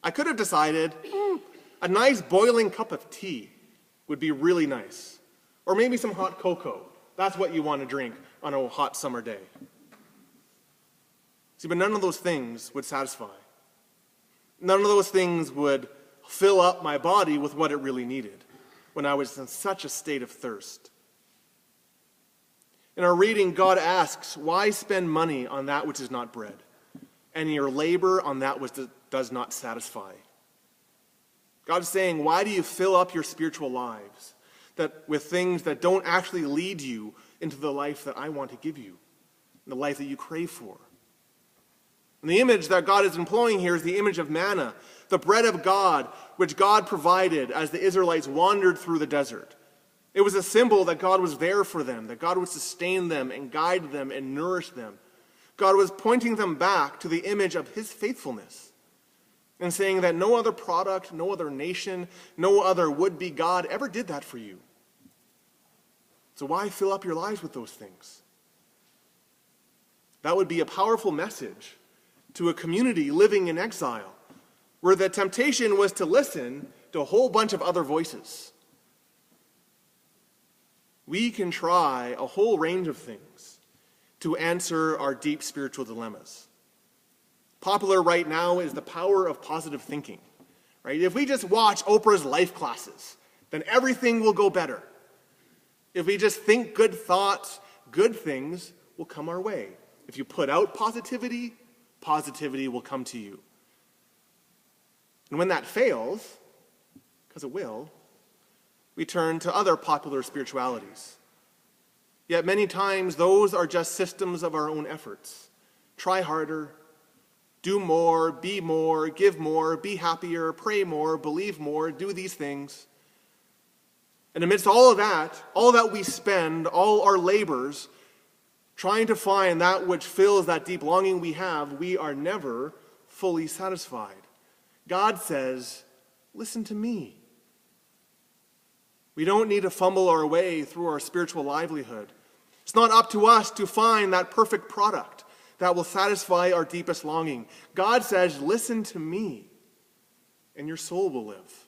I could have decided a nice boiling cup of tea would be really nice. Or maybe some hot cocoa. That's what you want to drink on a hot summer day. See, but none of those things would satisfy. None of those things would fill up my body with what it really needed when I was in such a state of thirst. In our reading, God asks, why spend money on that which is not bread, and your labor on that which does not satisfy? God's saying, why do you fill up your spiritual lives with things that don't actually lead you into the life that I want to give you, the life that you crave for? And the image that God is employing here is the image of manna, the bread of God, which God provided as the Israelites wandered through the desert. It was a symbol that God was there for them, that God would sustain them and guide them and nourish them. God was pointing them back to the image of his faithfulness and saying that no other product, no other nation, no other would-be God ever did that for you. So why fill up your lives with those things? That would be a powerful message to a community living in exile, where the temptation was to listen to a whole bunch of other voices. We can try a whole range of things to answer our deep spiritual dilemmas. Popular right now is the power of positive thinking. Right? If we just watch Oprah's life classes, then everything will go better. If we just think good thoughts, good things will come our way. If you put out positivity, positivity will come to you. And when that fails, because it will, we turn to other popular spiritualities. Yet many times those are just systems of our own efforts. Try harder, do more, give more, be happier, pray more, believe more, do these things. And amidst all that we spend, all our labors, trying to find that which fills that deep longing we have, we are never fully satisfied. God says, listen to me. We don't need to fumble our way through our spiritual livelihood. It's not up to us to find that perfect product that will satisfy our deepest longing. God says, listen to me, and your soul will live.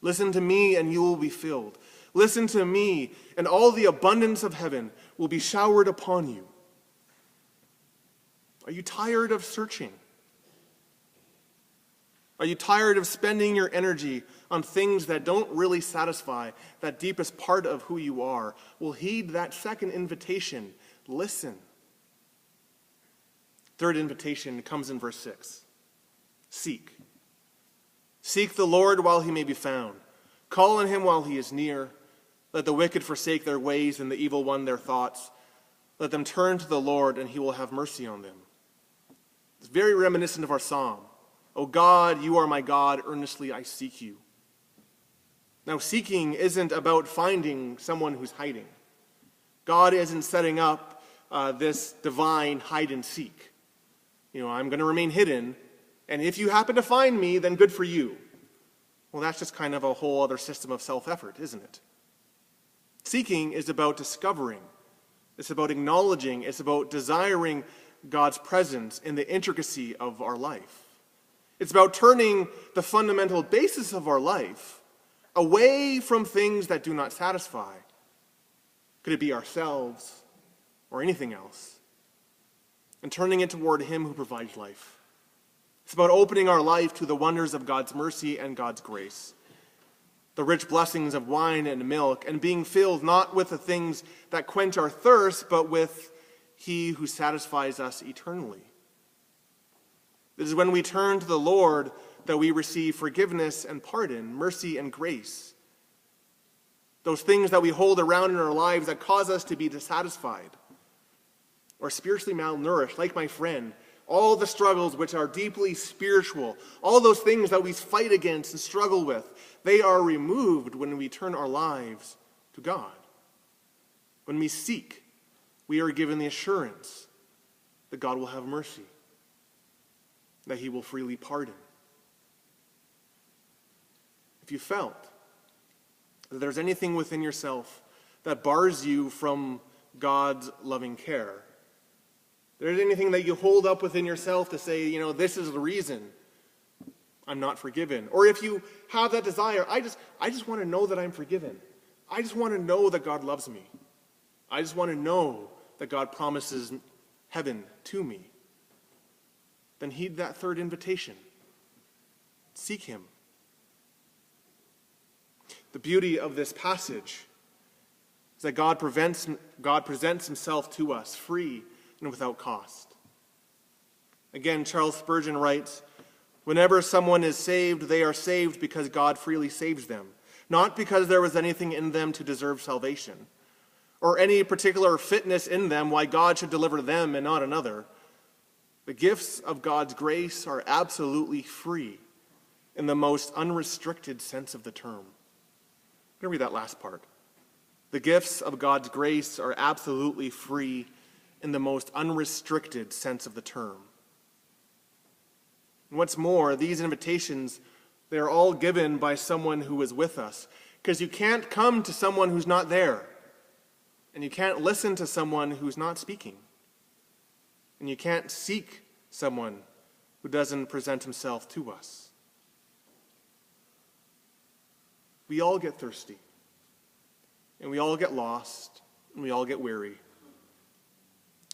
Listen to me, and you will be filled. Listen to me, and all the abundance of heaven will be showered upon you. Are you tired of searching? Are you tired of spending your energy on things that don't really satisfy that deepest part of who you are? Well, heed that second invitation. Listen. Third invitation comes in verse 6. Seek. Seek the Lord while he may be found. Call on him while he is near. Let the wicked forsake their ways and the evil one their thoughts. Let them turn to the Lord, and he will have mercy on them. It's very reminiscent of our psalm. O God, you are my God, earnestly I seek you. Now, seeking isn't about finding someone who's hiding. God isn't setting up this divine hide and seek. I'm going to remain hidden, and if you happen to find me, then good for you. Well, that's just kind of a whole other system of self-effort, isn't it? Seeking is about discovering. It's about acknowledging. It's about desiring God's presence in the intricacy of our life. It's about turning the fundamental basis of our life away from things that do not satisfy. Could it be ourselves or anything else? And turning it toward him who provides life. It's about opening our life to the wonders of God's mercy and God's grace. The rich blessings of wine and milk, and being filled not with the things that quench our thirst, but with he who satisfies us eternally. It is when we turn to the Lord that we receive forgiveness and pardon, mercy and grace. Those things that we hold around in our lives that cause us to be dissatisfied or spiritually malnourished, like my friend. All the struggles which are deeply spiritual, all those things that we fight against and struggle with, they are removed when we turn our lives to God. When we seek, we are given the assurance that God will have mercy, that he will freely pardon. If you felt that there's anything within yourself that bars you from God's loving care, there's anything that you hold up within yourself to say, this is the reason I'm not forgiven. Or if you have that desire, I just want to know that I'm forgiven. I just want to know that God loves me. I just want to know that God promises heaven to me. Then heed that third invitation. Seek him. The beauty of this passage is that God presents himself to us free and without cost. Again, Charles Spurgeon writes, "Whenever someone is saved, they are saved because God freely saves them, not because there was anything in them to deserve salvation, or any particular fitness in them why God should deliver them and not another. The gifts of God's grace are absolutely free in the most unrestricted sense of the term." I'm going to read that last part. The gifts of God's grace are absolutely free in the most unrestricted sense of the term. And what's more, these invitations, they're all given by someone who is with us, because you can't come to someone who's not there, and you can't listen to someone who's not speaking, and you can't seek someone who doesn't present himself to us. We all get thirsty, and we all get lost, and we all get weary.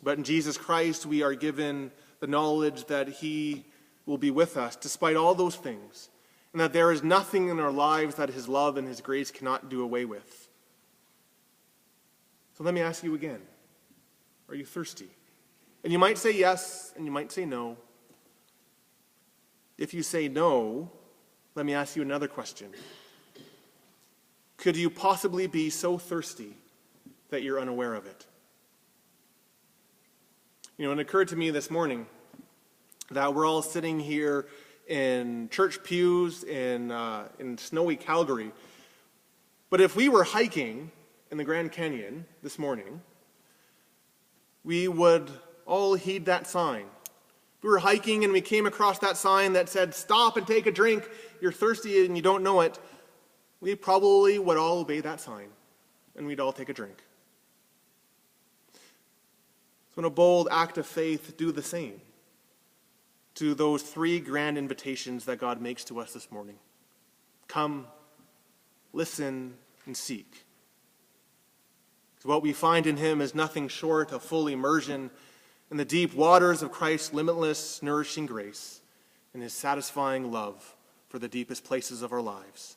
But in Jesus Christ, we are given the knowledge that he will be with us despite all those things, and that there is nothing in our lives that his love and his grace cannot do away with. So let me ask you again, are you thirsty? And you might say yes, and you might say no. If you say no, let me ask you another question. Could you possibly be so thirsty that you're unaware of it? You know, it occurred to me this morning that we're all sitting here in church pews in snowy Calgary. But if we were hiking in the Grand Canyon this morning, we would all heed that sign. If we were hiking and we came across that sign that said, "Stop and take a drink, you're thirsty and you don't know it," we probably would all obey that sign, and we'd all take a drink. So in a bold act of faith, do the same to those three grand invitations that God makes to us this morning. Come, listen, and seek. So what we find in him is nothing short of full immersion in the deep waters of Christ's limitless, nourishing grace and his satisfying love for the deepest places of our lives.